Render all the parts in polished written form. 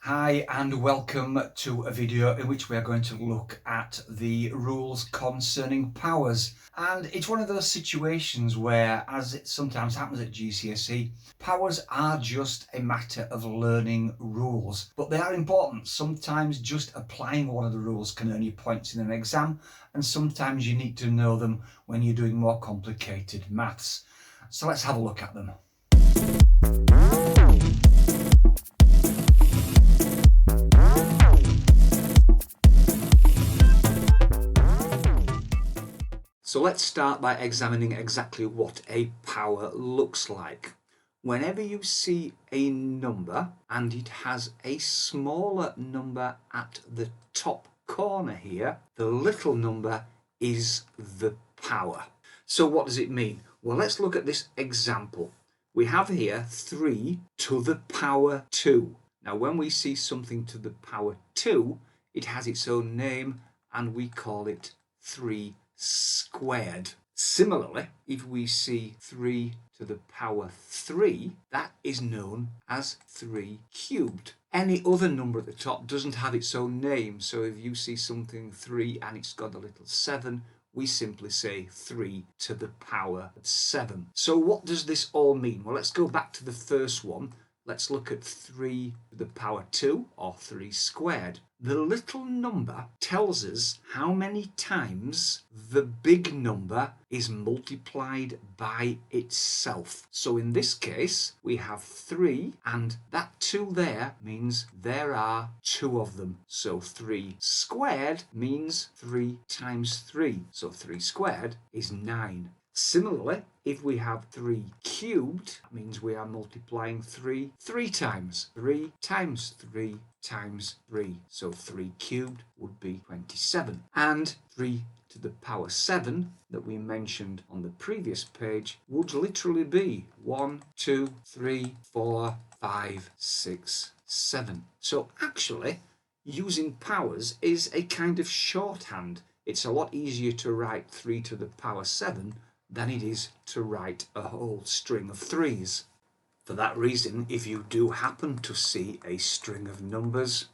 Hi and welcome to a video in which we are going to look at the rules concerning powers. And it's one of those situations where, as it sometimes happens at GCSE, powers are just a matter of learning rules. But they are important. Sometimes just applying one of the rules can earn you points in an exam, and sometimes you need to know them when you're doing more complicated maths. So let's have a look at them. So let's start by examining exactly what a power looks like. Whenever you see a number and it has a smaller number at the top corner here, the little number is the power. So what does it mean? Well, let's look at this example. We have here 3 to the power 2. Now when we see something to the power 2, it has its own name and we call it 3 squared. Similarly, if we see 3 to the power 3, that is known as 3 cubed. Any other number at the top doesn't have its own name, so if you see something 3 and it's got a little 7, we simply say 3 to the power of 7. So what does this all mean? Well, let's go back to the first one. Let's look at 3 to the power 2, or 3 squared. The little number tells us how many times the big number is multiplied by itself. So in this case, we have 3, and that 2 there means there are 2 of them. So 3 squared means 3 times 3. So 3 squared is 9. Similarly, if we have 3 cubed, that means we are multiplying 3 times. 3 times 3 times 3. So 3 cubed would be 27. And 3 to the power 7 that we mentioned on the previous page would literally be 1, 2, 3, 4, 5, 6, 7. So actually, using powers is a kind of shorthand. It's a lot easier to write 3 to the power 7 than it is to write a whole string of 3s. For that reason, if you do happen to see a string of numbers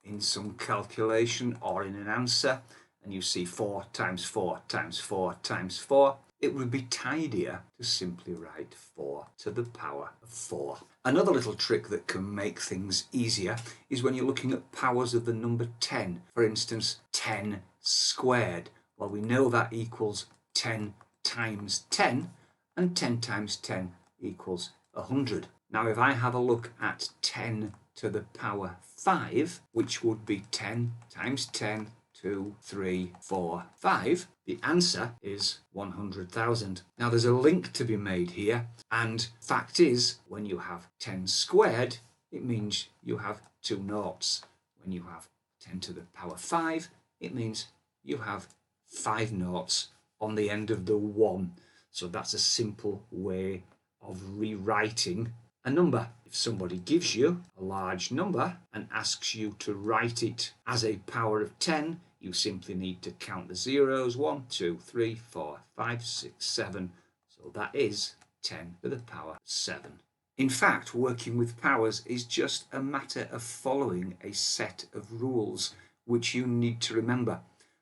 in some calculation or in an answer, and you see 4 times 4 times 4 times 4, it would be tidier to simply write 4 to the power of 4. Another little trick that can make things easier is when you're looking at powers of the number 10. For instance, 10 squared. Well, we know that equals 10 times 10, and 10 times 10 equals 100. Now if I have a look at 10 to the power 5, which would be 10 times 10, 2, 3, 4, 5, the answer is 100,000. Now there's a link to be made here, and fact is, when you have 10 squared, it means you have 2 noughts. When you have 10 to the power 5, it means you have 5 noughts on the end of the 1. So that's a simple way of rewriting a number. If somebody gives you a large number and asks you to write it as a power of 10, you simply need to count the zeros. 1, 2, 3, 4, 5, 6, 7. So that is 10 to the power 7. In fact, working with powers is just a matter of following a set of rules which you need to remember.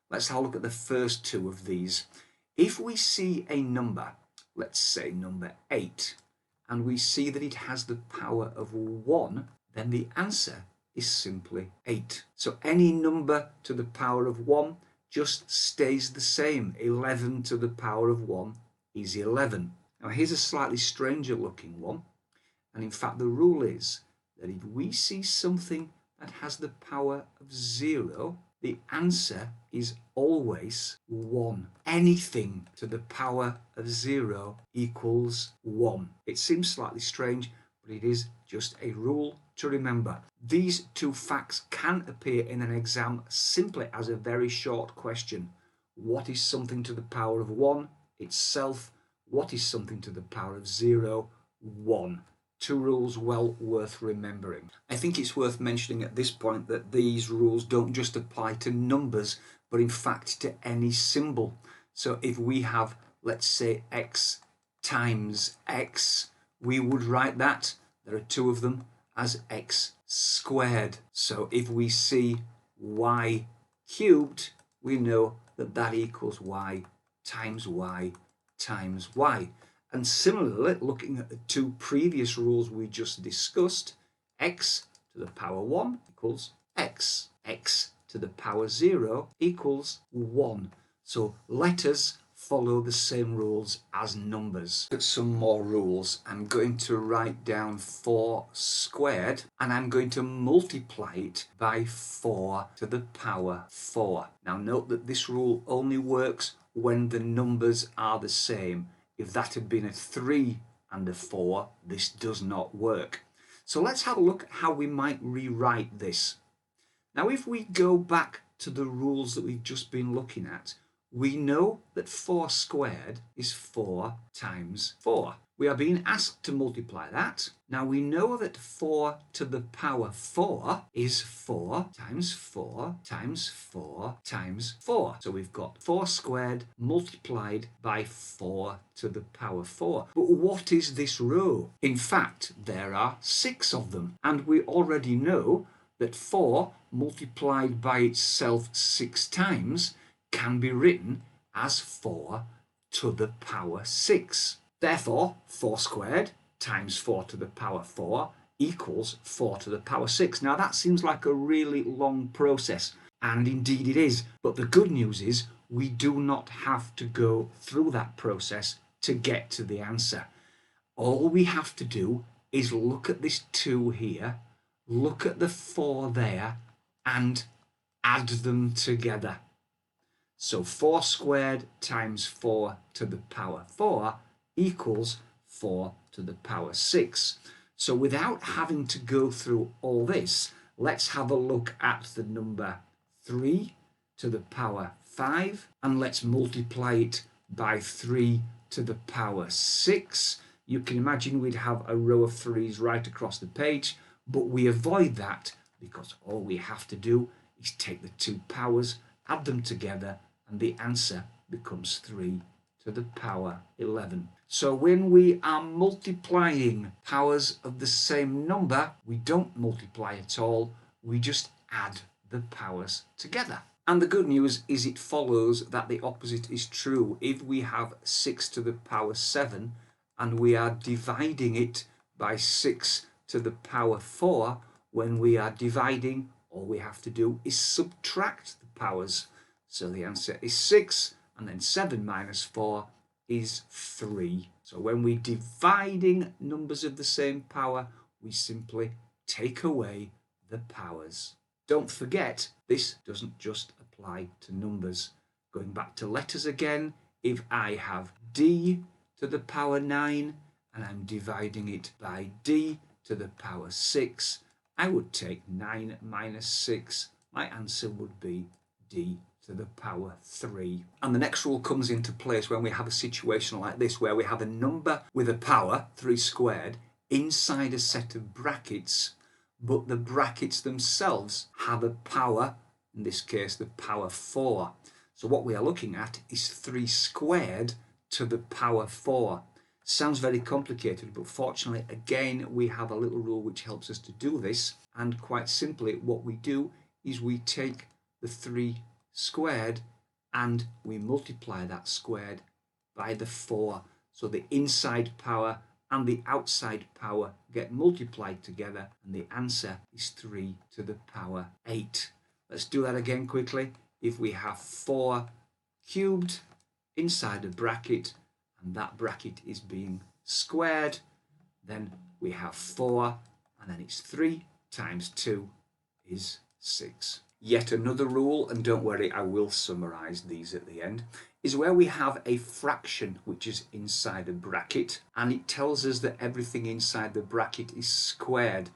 Let's have a look at the first 2 of these. If we see a number, let's say number 8, and we see that it has the power of 1, then the answer is simply 8. So any number to the power of 1 just stays the same. 11 to the power of 1 is 11. Now here's a slightly stranger looking one, and in fact the rule is that if we see something that has the power of 0, the answer is always 1. Anything to the power of 0 equals 1. It seems slightly strange, but it is just a rule to remember. These 2 facts can appear in an exam simply as a very short question. What is something to the power of 1? Itself. What is something to the power of 0? 1. 2 rules well worth remembering. I think it's worth mentioning at this point that these rules don't just apply to numbers, but in fact to any symbol. So if we have, let's say, x times x, we would write that, there are 2 of them, as x squared. So if we see y cubed, we know that that equals y times y times y. And similarly, looking at the two previous rules we just discussed, x to the power 1 equals x. X to the power 0 equals 1. So letters follow the same rules as numbers. Look at some more rules. I'm going to write down 4 squared and I'm going to multiply it by 4 to the power 4. Now note that this rule only works when the numbers are the same. If that had been a 3 and a 4, this does not work. So let's have a look at how we might rewrite this. Now if we go back to the rules that we've just been looking at, we know that 4 squared is 4 times 4. We are being asked to multiply that. Now we know that 4 to the power 4 is 4 times 4 times 4 times 4. So we've got 4 squared multiplied by 4 to the power 4. But what is this row? In fact, there are 6 of them. And we already know that 4 multiplied by itself 6 times can be written as 4 to the power 6. Therefore, 4 squared times 4 to the power 4 equals 4 to the power 6. Now that seems like a really long process, and indeed it is, but the good news is we do not have to go through that process to get to the answer. All we have to do is look at this 2 here, look at the 4 there, and add them together. So 4 squared times 4 to the power 4 equals 4 to the power 6. So without having to go through all this, let's have a look at the number 3 to the power 5, and let's multiply it by 3 to the power 6. You can imagine we'd have a row of 3's right across the page, but we avoid that because all we have to do is take the 2 powers, add them together, and the answer becomes 3 to the power 11. So when we are multiplying powers of the same number, we don't multiply at all, we just add the powers together. And the good news is it follows that the opposite is true. If we have 6 to the power 7 and we are dividing it by 6 to the power 4, when we are dividing, all we have to do is subtract the powers. So the answer is 6, and then 7 minus 4 is 3. So when we're dividing numbers of the same power, we simply take away the powers. Don't forget, this doesn't just apply to numbers. Going back to letters again, if I have D to the power 9 and I'm dividing it by D to the power 6, I would take 9 minus 6. My answer would be D to the power 3. And the next rule comes into place when we have a situation like this, where we have a number with a power, 3 squared, inside a set of brackets, but the brackets themselves have a power, in this case the power 4. So what we are looking at is 3 squared to the power 4. Sounds very complicated, but fortunately again we have a little rule which helps us to do this, and quite simply what we do is we take the 3 squared and we multiply that squared by the 4. So the inside power and the outside power get multiplied together, and the answer is 3 to the power 8. Let's do that again quickly. If we have 4 cubed inside a bracket and that bracket is being squared, then we have 4, and then it's 3 times 2 is 6. Yet another rule, and don't worry, I will summarize these at the end, is where we have a fraction which is inside a bracket, and it tells us that everything inside the bracket is squared.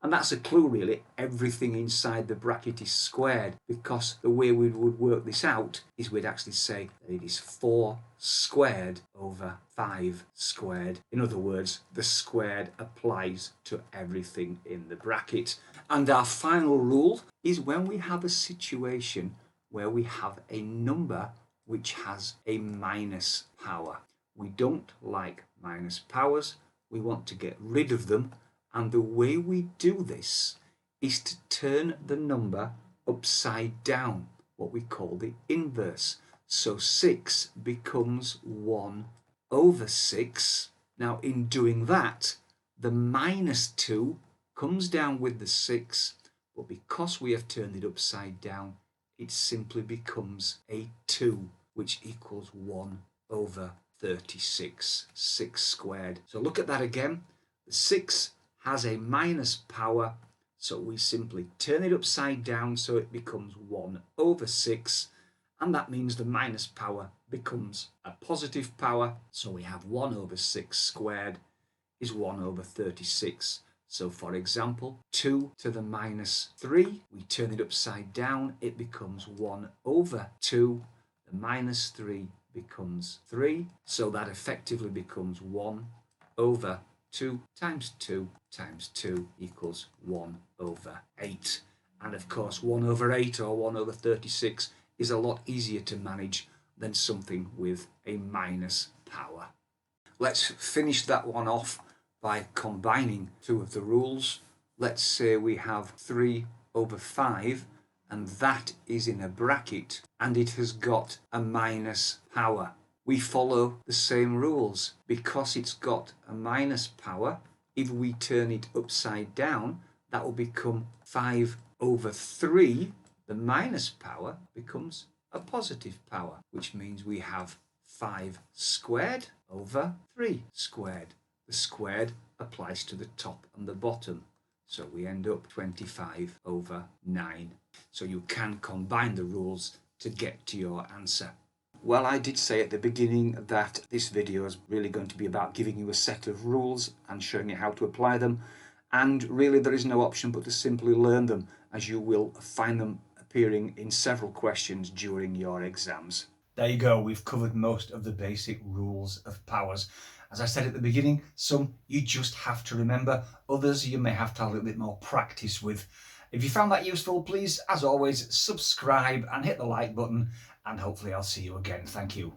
And that's a clue really, everything inside the bracket is squared, because the way we would work this out is we'd actually say that it is 4 squared over 5 squared. In other words, the squared applies to everything in the bracket. And our final rule is when we have a situation where we have a number which has a minus power. We don't like minus powers, we want to get rid of them. And the way we do this is to turn the number upside down, what we call the inverse. So 6 becomes 1 over 6. Now in doing that, the minus 2 comes down with the 6, but because we have turned it upside down, it simply becomes a 2, which equals 1 over 36, 6 squared. So look at that again. The 6 has a minus power, so we simply turn it upside down so it becomes 1 over 6, and that means the minus power becomes a positive power, so we have 1 over 6 squared is 1 over 36. So for example, 2 to the minus 3, we turn it upside down, it becomes 1 over 2, the minus 3 becomes 3, so that effectively becomes 1 over 2 times 2 times 2 equals 1 over 8. And of course 1 over 8 or 1 over 36 is a lot easier to manage than something with a minus power. Let's finish that one off by combining two of the rules. Let's say we have 3 over 5 and that is in a bracket and it has got a minus power. We follow the same rules. Because it's got a minus power, if we turn it upside down, that will become 5 over 3. The minus power becomes a positive power, which means we have 5 squared over 3 squared. The squared applies to the top and the bottom, so we end up 25 over 9. So you can combine the rules to get to your answer. Well, I did say at the beginning that this video is really going to be about giving you a set of rules and showing you how to apply them, and really there is no option but to simply learn them, as you will find them appearing in several questions during your exams. There you go, we've covered most of the basic rules of powers. As I said at the beginning, some you just have to remember, others you may have to have a little bit more practice with. If you found that useful, please, as always, subscribe and hit the like button, and hopefully I'll see you again. Thank you.